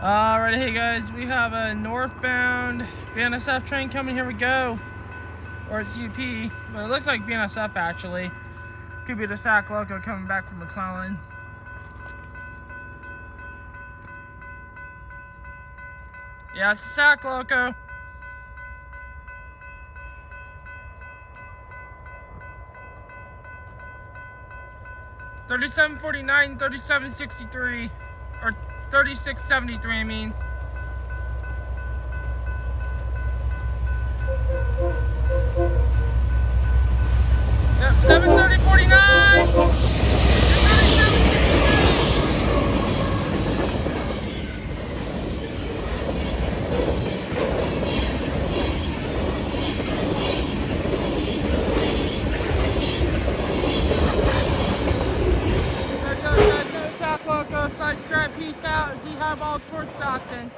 Alright, hey guys, we have a northbound BNSF train coming. Here we go. Or it's UP, but it looks like BNSF actually. Could be the Sac Local coming back from McClellan. Yeah, it's the Sac Local. $37.49, $37.63, or $36.73, I mean. Yep, 7:30:49. Sac Local, side strap, peace out, Z Highballs towards Stockton.